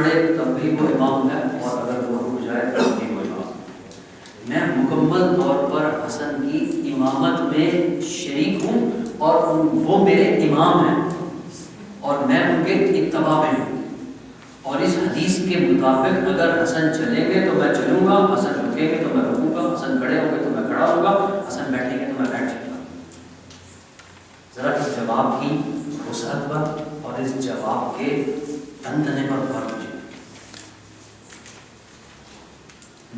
پڑے تب بھی وہ امام ہے، اور اگر وہ رک جائے تب بھی وہ امام ہے۔ میں مکمل طور پر حسن کی امامت میں شریک ہوں، اور وہ میرے امام ہیں اور میں ان کے اتباع میں ہوں، اور اس حدیث کے مطابق اگر حسن چلیں گے تو میں چلوں گا، حسن رکیں گے تو میں رکوں گا، حسن کھڑے ہوں گے تو میں کھڑا ہوں گا، حسن بیٹھیں گے تو میں بیٹھ جاؤں گا۔ ذرا اس جواب کی وسعت پر اور اس جواب کے تنتنے پر غور کیجیے۔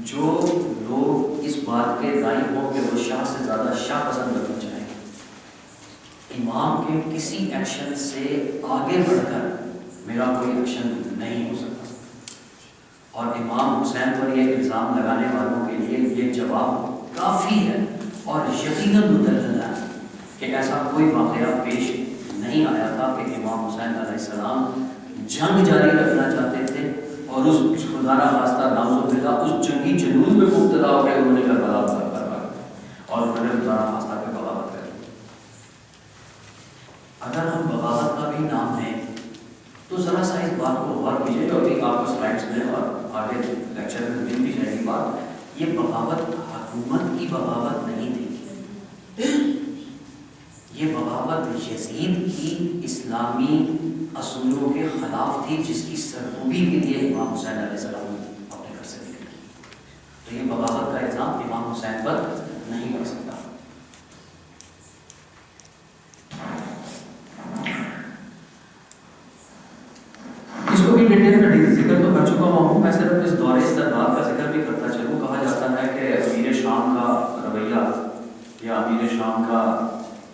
جو لوگ اس بات کے دائیں ہوں کہ وہ شاہ سے زیادہ شاہ پسند کرنا چاہیں، امام کے کسی ایکشن سے آگے بڑھ کر میرا کوئی ایکشن نہیں ہو سکتا، اور امام حسین پر یہ الزام لگانے والوں کے لیے یہ جواب کافی ہے اور یقیناً مدلل ہے کہ ایسا کوئی واقعہ پیش نہیں آیا تھا کہ امام حسین علیہ السلام جنگ جاری رکھنا چاہتے تھے اور اس خدا نہ خواستہ نعوذ باللہ اس جنگی جنون میں مبتلا ہو گئے، انہوں نے کربلا اور انہوں نے خدا نہ خواستہ پہ بغاوت کر دی۔ اگر ہم بغاوت کا بھی نام لیں تو ذرا سا اس بات کو غور کیجیے، جو ابھی آپ کو سلائڈس میں اور آگے لیکچر میں ملتی جائے گی بات، یہ بغاوت حکومت کی بغاوت نہیں تھی، یہ بغاوت یزید کی اسلامی اصولوں کے خلاف تھی، جس کی سرکوبی کے لیے امام حسین علیہ السلام اپنے گھر سے نکلے۔ تو یہ بغاوت کا الزام امام حسین پر نہیں کر سکتا۔ اس کو بھی ڈیٹیل میں ذکر تو کر چکا ہوں، میں صرف اس دور استدبار کا ذکر بھی کرتا چلوں۔ کہا جاتا ہے کہ امیر شام کا رویہ یا امیر شام کا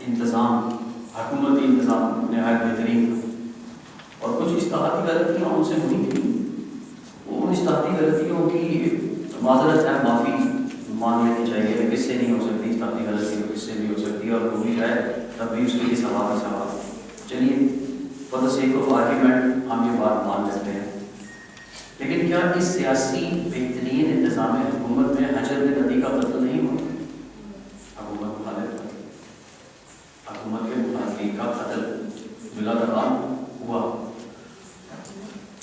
انتظام، حکومتی انتظام نہایت بہترین تھا، اور کچھ اصطلاحی غلطیاں ان سے ہوئی تھیں، وہ اصطلاحی غلطیوں کی معذرت ہے، معافی مان لینی چاہیے، کس سے نہیں ہو سکتی اصطلاحی غلطی، تو کس سے بھی ہو سکتی ہے، اور ہوئی جائے تب بھی اس کے لیے سوال ہی سوال۔ چلیے for the sake of argument ہم یہ بات مان لیتے ہیں، لیکن کیا اس سیاسی بہترین انتظام حکومت میں حجر بن عدی کا قتل نہیں ہوا؟ حکومت مخالف، حکومت کے مخالفین کا قتل بلا ترام ہوا۔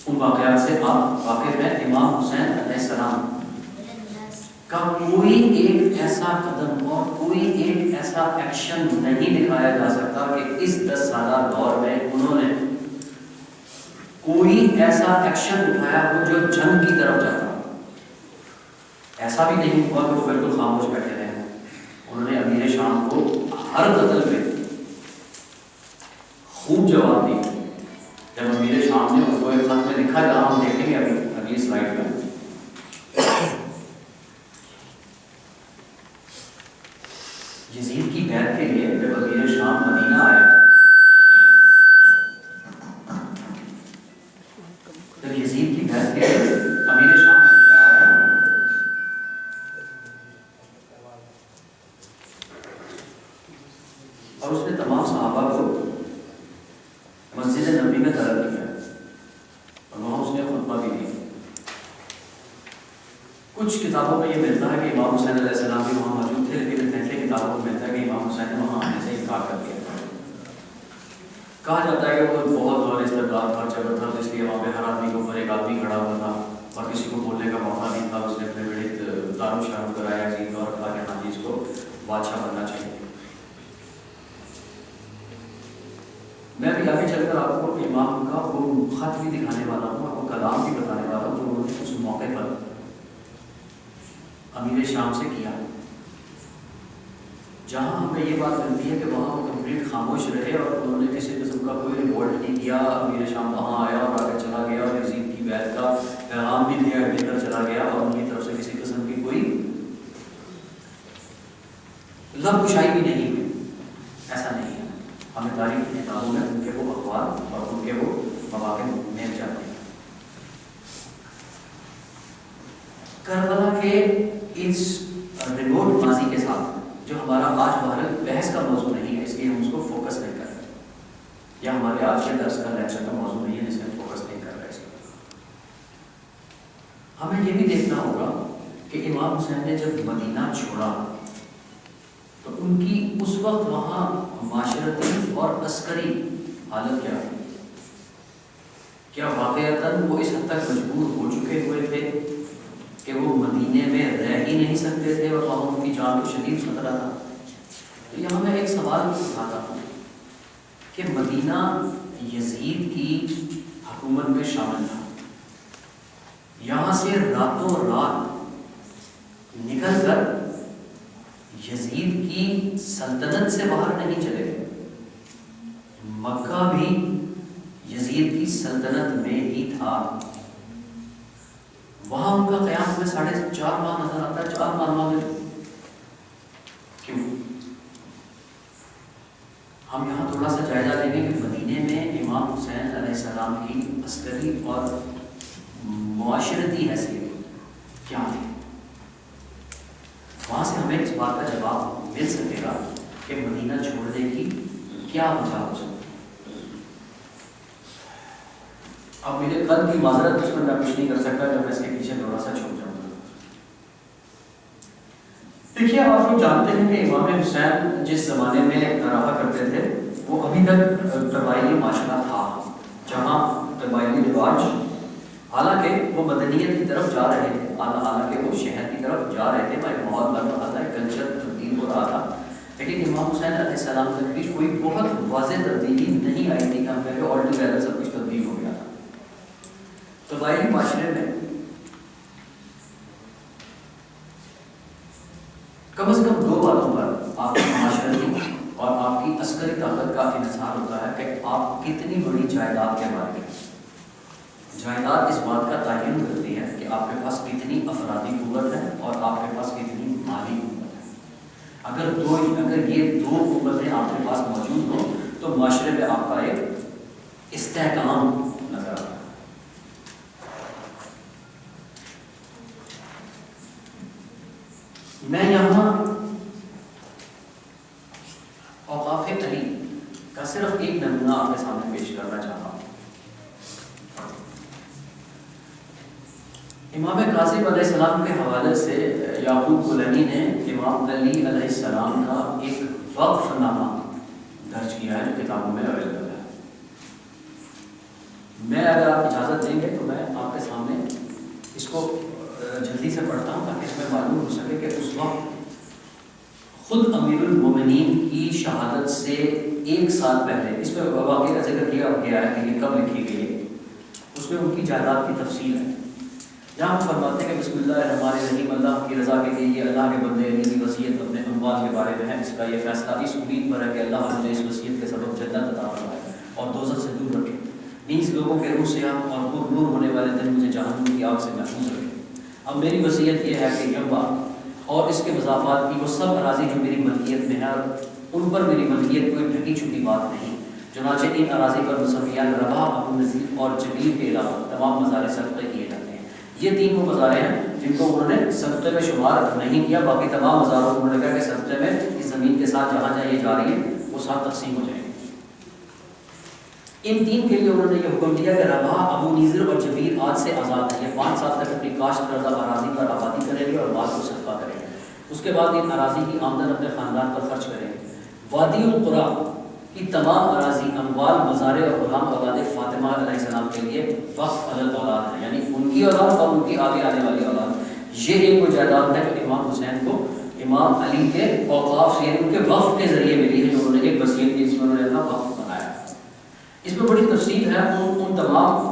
ان واقعات سے آپ واقف ہیں۔ امام حسین علیہ السلام کا کوئی ایک ایسا قدم اور کوئی ایک ایسا ایکشن نہیں دکھایا جا سکتا کہ اس 10 سالہ دور میں انہوں نے کوئی ایسا ایکشن اٹھایا ہو جو جنگ کی طرف جاتا ہو۔ ایسا بھی نہیں ہوا کہ وہ بالکل خاموش بیٹھے رہے ہیں، انہوں نے امیر شام کو ہر قتل پہ خوب جواب دی۔ جب امیر شام نے اس کو ایک خط میں لکھا، جہاں ہم دیکھیں گے ابھی سلائڈ میں، یزید کی بیعت کے لیے جب امیر شام مدینہ آئے، جب یزید کی بیعت کے لیے امیر شام مدینہ آیا اور اس نے تمام صحابہ کو مسجد نبوی میں طلب کیا اور وہاں اس نے خطبہ بھی دیا۔ کچھ کتابوں میں یہ ملتا ہے کہ امام حسین علیہ السلام بھی وہاں موجود تھے، لیکن پہلے کتابوں میں ملتا ہے کہ امام حسین نے وہاں آنے سے انکار کر دیا۔ کہا جاتا ہے کہ وہ بہت دور استقبال تھا، جبر تھا، اس لیے وہاں پہ ہر آدمی کے اوپر ایک آدمی کھڑا ہوا تھا اور کسی کو بولنے کا موقع نہیں تھا۔ اس نے اپنے بڑے دارو شروع کرایا یزید اور کہا کہ ہاں جی اس کو بادشاہ بننا چاہیے۔ میں بھی آگے چل کر آپ کو امام کا وہ خط بھی دکھانے والا ہوں، آپ کو کلام بھی بتانے والا ہوں جو انہوں نے اس موقع پر امیر شام سے کیا، جہاں ہمیں یہ بات ملتی ہے کہ وہاں وہ کمپلیٹ خاموش رہے اور انہوں نے کسی قسم کا کوئی ریوولٹ نہیں کیا۔ امیر شام وہاں آیا اور آگے چلا گیا اور یزید کی بیعت کا پیغام بھی دیا لے کر چلا گیا، اور ان کی طرف سے کسی قسم کی کوئی لب کشائی بھی نہیں ہوئی۔ ایسا نہیں ہے، ہمیں تاریخ کی کتابوں میں ان کے وہ اقوال اور ان کے وہ مواقع مل جاتے ہیں۔ کربلا کے اس ریموٹ ماضی کے ساتھ جو ہمارا آج بھارت بحث کا موضوع نہیں ہے، اس لیے ہم اس کو فوکس نہیں کر رہے، یا ہمارے آج کے درس کا لیکچر کا موضوع نہیں ہے جس میں فوکس نہیں کر رہے اس پر۔ ہمیں یہ بھی دیکھنا ہوگا کہ امام حسین نے جب مدینہ چھوڑا تو ان کی اس وقت وہاں معاشرتی اور عسکری حالت کیا تھی؟ کیا واقعتاً وہ اس حد تک مجبور ہو چکے ہوئے تھے کہ وہ مدینے میں رہ ہی نہیں سکتے تھے اور وہاں ان کی جان کو شدید خطرہ تھا؟ تو یہاں میں ایک سوال اٹھاتا ہوں کہ مدینہ یزید کی حکومت میں شامل تھا، یہاں سے راتوں رات نکل کر یزید کی سلطنت سے باہر نہیں چلے گئے، مکہ بھی یزید کی سلطنت میں ہی تھا، وہاں ان کا قیام ہمیں 4.5 ماہ نظر آتا ہے۔ 4 ماہ میں کیوں؟ ہم یہاں تھوڑا سا جائزہ لیں گے کہ مدینے میں امام حسین علیہ السلام کی عسکری اور معاشرتی حیثیت کیا ہے، وہاں سے ہمیں اس بات کا جواب مل سکے گا کہ مدینہ چھوڑنے کی کیا وجہ ہو سکتی ہے۔ اب میرے قلب کی معذرت اس میں کچھ نہیں کر سکتا جب میں اس کے پیچھے تھوڑا سا چھوٹ جاؤں گا۔ دیکھیے، آپ لوگ جانتے ہیں کہ امام حسین جس زمانے میں رہا کرتے تھے وہ ابھی تک قبائلی معاشرہ تھا، جہاں قبائلی رواج، حالانکہ وہ مدنیت کی طرف جا رہے تھے، حالانکہ وہ شہر کی طرف جا رہے تھے، ماحول بن رہا تھا، کلچر تبدیل ہو رہا تھا، لیکن امام حسین علیہ السلام کے بیچ کوئی بہت واضح تبدیلی نہیں آئی تھی کہ ہم کہتے آل ٹوگیدر سب کچھ تبدیل ہو گیا تھا۔ قبائلی معاشرے میں کم از کم 2 باتوں پر آپ کی معاشرتی اور آپ کی عسکری طاقت کا انحصار ہوتا ہے کہ آپ کتنی بڑی جائیداد کے مالک ہیں۔ جائیداد اس بات کا تعین کرتی ہے کہ آپ کے پاس کتنی افرادی قوت ہے اور آپ کے پاس کتنی مالی قوت ہے۔ اگر یہ 2 قوتیں آپ کے پاس موجود ہوں تو معاشرے میں آپ کا ایک استحکام نظر آتا ہے۔ میں یہاں اوقاف علی کا صرف ایک نمونہ آپ کے سامنے پیش کرنا چاہتا ہوں۔ امام کاظم علیہ السلام کے حوالے سے یعقوب کلینی نے امام علی علیہ السلام کا ایک وقف نامہ درج کیا ہے جو کتابوں میں اویلیبل ہے۔ میں اگر آپ اجازت دیں گے تو میں آپ کے سامنے اس کو جلدی سے پڑھتا ہوں تاکہ اس میں معلوم ہو سکے کہ اس وقت خود امیر المومنین کی شہادت سے 1 سال پہلے، اس میں واقعے کا ذکر کیا گیا ہے کہ یہ کب لکھی گئی ہے، اس میں ان کی جائیداد کی تفصیل ہے، جہاں ہم فرماتے ہیں کہ بسم اللہ الرحمن الرحیم، اللہ کی رضا کے لیے یہ اللہ کے بندے علی کی وصیت اپنے اموال کے بارے میں ہے، اس کا یہ فیصلہ اس امید پر ہے کہ اللہ مجھے اس وصیت کے سبب جنت عطا فرمائے اور دوزخ سے دور رکھے، نیز لوگوں کے روح سے اور پر نور ہونے والے دن مجھے جہنم کی آگ سے محفوظ رکھے۔ اب میری وصیت یہ ہے کہ یمبا اور اس کے مضافات کی وہ سب اراضی جو میری ملکیت میں ہے اور ان پر میری ملکیت کوئی ڈھکی چھپی بات نہیں، چنانچہ ان اراضی پر مسمیان رباح، ابو نذیر اور جبیر کے علاوہ تمام مزار صدقے کیے جاتے ہیں۔ یہ 3 وہ مزارے ہیں جن کو انہوں نے صدقے میں شمار نہیں کیا، باقی تمام مزاروں کو انہوں نے کہا کہ صدقے میں اس زمین کے ساتھ جہاں جہاں یہ جا رہی ہے وہ ساتھ تقسیم ہو جائیں گے۔ ان 3 کے لیے انہوں نے یہ حکم دیا کہ رباح، ابو نذیر اور جبیر آج سے آزاد ہیں، یہ 5 سال تک اپنی کاشت کردہ اراضی پر آبادی کریں گے اور مال کو صدقہ کریں گے، اس کے بعد ان اراضی کی آمدن اپنے خاندان پر خرچ کریں گے۔ وادی القریٰ کی تمام اراضی، اموال، مزارے اور غلام اولاد فاطمہ علیہ السلام کے لیے وقف علی الاولاد ہے، یعنی ان کی اولاد اور ان کی آگے آنے والی اولاد۔ یہ ایک وہ جائیداد ہے جو امام حسین کو امام علی کے اوقاف سے، یعنی ان کے وقف کے ذریعے ملی ہے، جو انہوں نے ایک وصیت کی جس میں انہوں نے اپنا وقف بنایا۔ اس میں بڑی تفصیل ہے ان تمام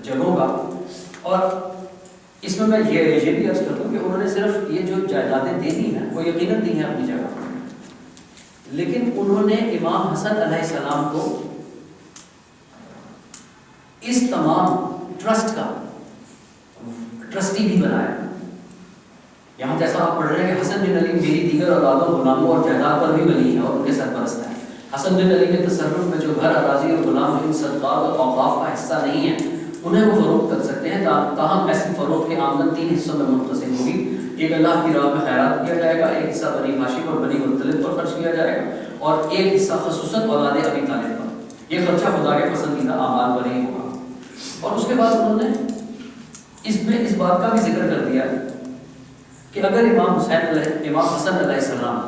جگہوں کا، اور اس میں یہ بھی عرض کرتا ہوں کہ انہوں نے صرف یہ جو جائیدادیں دی ہیں وہ یقیناً دی ہیں اپنی جگہ، لیکن انہوں نے امام حسن علیہ السلام کو اس تمام ٹرسٹ کا ٹرسٹی بھی بنایا۔ یہاں جیسا آپ پڑھ رہے ہیں کہ حسن بن علی میری دیگر اولادوں، غلاموں اور جائیداد پر بھی بنی ہے اور ان کے سرپرست ہے۔ حسن بن علی کے تصرف میں جو گھر، اراضی اور غلام ان صدقات اور اوقاف کا حصہ نہیں ہے انہیں وہ فروخت کر سکتے ہیں، تاہم ایسی فروخت کی آمدن 3 حصوں میں منقسم ہوگی، ایک اللہ کی راہ میں خیرات کیا جائے گا، ایک حصہ بنی ہاشم اور بنی مطلب پر خرچ کیا جائے گا اور ایک حصہ خصوصاً اولاد ابی طالب پر۔ یہ خرچہ خدا کے پسندیدہ اعمال پر ہی ہوگا۔ اور اس کے بعد انہوں نے اس میں اس بات کا بھی ذکر کر دیا کہ اگر امام حسن علیہ السلام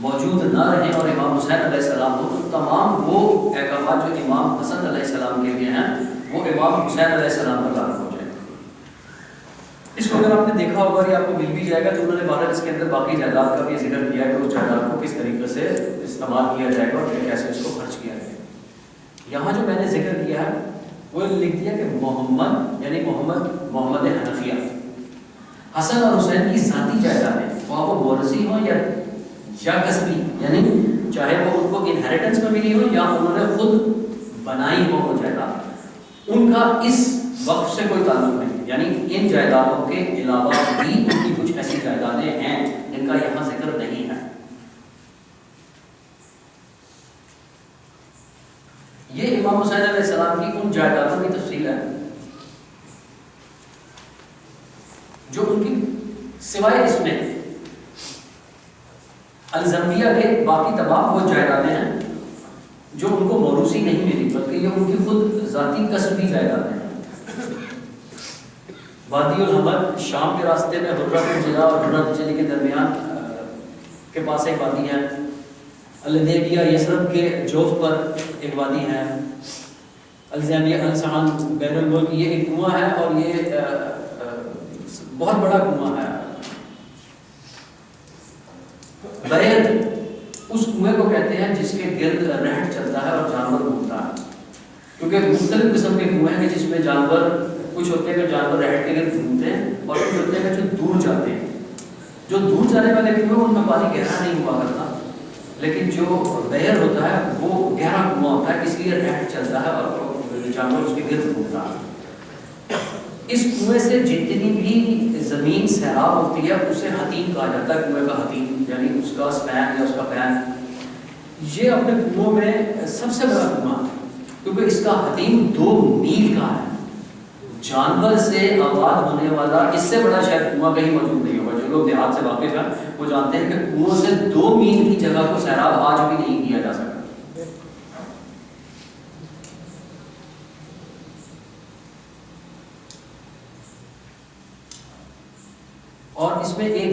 موجود نہ رہیں اور امام حسین علیہ السلام ہو، تو تمام وہ احکامات جو امام حسن علیہ السلام کے لیے ہیں وہ امام حسین علیہ السلام پر لاگو ہو جائیں گے۔ اس کو اگر آپ نے دیکھا ہوگا یا آپ کو مل بھی جائے گا تو انہوں نے بہرحال اس کے اندر باقی جائیداد کا بھی ذکر کیا کہ اس جائیداد کو کس طریقے سے استعمال کیا جائے گا اور کیسے اس کو خرچ کیا جائے گا۔ یہاں جو میں نے ذکر کیا ہے وہ لکھ دیا کہ محمد یعنی محمد حنفیہ، حسن اور حسین کی ذاتی جائیدادیں، وہاں وہ وارثی ہوں یا کسبی، یعنی چاہے وہ ان کو انہیریٹنس میں ملی ہو یا انہوں نے خود بنائی ہو وہ جائیداد، ان کا اس وقف سے کوئی تعلق نہیں، یعنی ان جائیدادوں کے علاوہ بھی ان کی کچھ ایسی جائیدادیں ہیں جن کا یہاں ذکر نہیں ہے۔ یہ امام حسین علیہ السلام کی ان جائیدادوں کی تفصیل ہے جو ان کی سوائے اس میں الزمیہ کے باقی تمام وہ جائیدادیں ہیں جو ان کو موروثی نہیں ملی بلکہ یہ ان کی خود ذاتی کسبی جائیدادیں ہیں۔ وادی الحمد شام کے راستے میں حرۃ الجلا اور حرۃ الجلی کے درمیان کے پاس ایک وادی ہے، الحدیبیہ یثرب کے جوف پر ایک وادی ہے، الزامیہ السعان بین الملک یہ ایک کنواں ہے اور یہ بہت بڑا کنواں ہے۔ بیت اس کنویں کو کہتے ہیں جس کے گرد رہٹ چلتا ہے اور جانور گھومتا ہے، کیونکہ مختلف قسم کے کنویں ہیں جس میں جانور کچھ ہوتے ہیں کہ جانور رہٹ کے گرد گھومتے ہیں اور کچھ ہوتے ہیں جو دور جاتے ہیں۔ جو دور جانے والے کنویں ان میں پانی گہرا نہیں ہوا کرتا، لیکن جو بحر ہوتا ہے وہ گہرا کنواں ہوتا ہے، اس لیے رہٹ چلتا ہے اور جانور اس کے گرد گھومتا ہے۔ اس کنویں سے جتنی بھی زمین سیراب ہوتی ہے اسے حتیم کہا جاتا ہے، کنویں کا حتیم یعنی اس کا سپین یا اس کا پین۔ یہ اپنے کنووں میں سب سے بڑا کنواں ہے کیونکہ اس کا حتیم 2 میل کا ہے۔ جانور سے آباد ہونے والا اس سے بڑا شاید کنواں کہیں موجود نہیں ہوگا۔ جو لوگ دیہات سے واقف ہیں وہ جانتے ہیں کہ کنووں سے 2 میل کی جگہ کو سیراب آج بھی نہیں کیا جا سکتا۔ اور اس میں ایک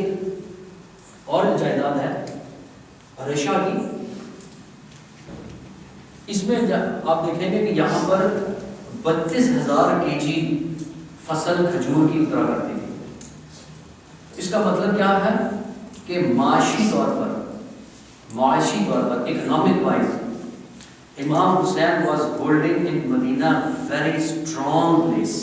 اور جائیداد ہے ریشا کی، اس میں آپ دیکھیں گے کہ یہاں پر 32,000 کیجی فصل کھجور کی اترا کرتی تھی۔ اس کا مطلب کیا ہے کہ معاشی طور پر economic wise Imam Hussain was holding in Medina very strong place.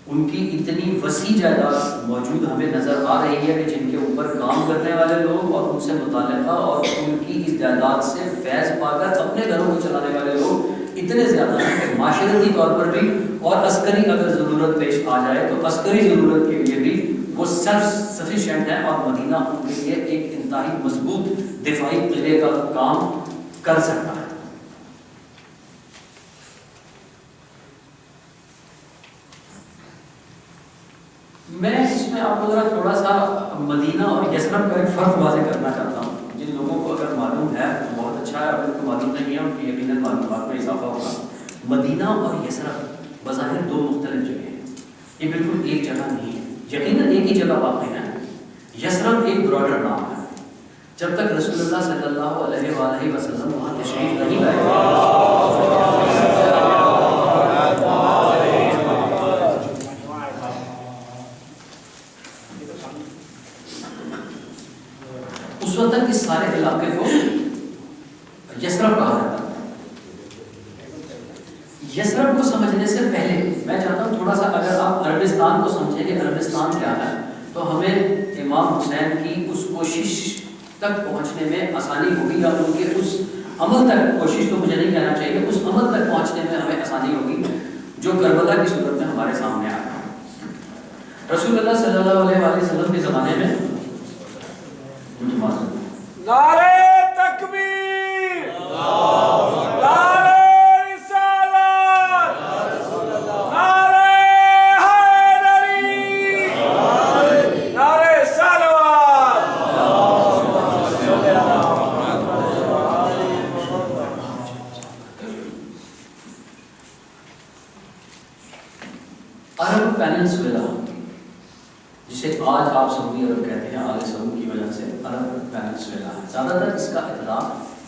ان کی اتنی وسیع جائیداد موجود ہمیں نظر آ رہی ہے کہ جن کے اوپر کام کرنے والے لوگ اور ان سے متعلقہ اور ان کی اس جائیداد سے فیض پا کر اپنے گھروں کو چلانے والے لوگ اتنے زیادہ ہیں کہ معاشرتی طور پر بھی اور عسکری اگر ضرورت پیش آ جائے تو عسکری ضرورت کے لیے بھی وہ سیلف سفیشینٹ ہیں اور مدینہ ان کے لیے ایک انتہائی مضبوط دفاعی قلعے کا کام کر سکتا ہے۔ میں اس میں آپ کو ذرا تھوڑا سا مدینہ اور یثرب کا ایک فرق واضح کرنا چاہتا ہوں۔ جن لوگوں کو اگر معلوم ہے تو بہت اچھا ہے، اگر ان کو معلوم نہیں ہے ان کی یقیناً معلومات میں اضافہ ہوگا۔ مدینہ اور یثرب بظاہر 2 مختلف جگہیں ہیں، یہ بالکل ایک جگہ نہیں ہے، یقیناً ایک ہی جگہ واقع ہے۔ یثرب ایک براڈر نام ہے، جب تک رسول اللہ صلی اللہ علیہ وآلہ وسلم وہاں تشریف نہیں لائے اس وقت تک اس سارے علاقے کو یثرب کہا جاتا ہے۔ یثرب کو سمجھنے سے پہلے میں چاہتا ہوں تھوڑا سا اگر آپ عربستان کو سمجھیں کہ عربستان کیا ہے تو ہمیں امام حسین کی اس کوشش تک پہنچنے میں آسانی ہوگی، یا ان کے اس عمل تک، کوشش تو مجھے نہیں کہنا چاہیے، اس عمل تک پہنچنے میں ہمیں آسانی ہوگی جو کربلا کی صورت میں ہمارے سامنے آیا۔ رسول اللہ صلی اللہ علیہ وآلہ وسلم کے زمانے میں نعرہ تکبیر، نعرہ رسالت، نعرہ حیدری، نعرہ صلوات۔ عرب پیننسولا جسے آج آپ سعودی عرب کہتے ہیں، آل سعود کی وجہ سے الگ پیرنٹس لینا ہے. زیادہ تر اس کا اطلاق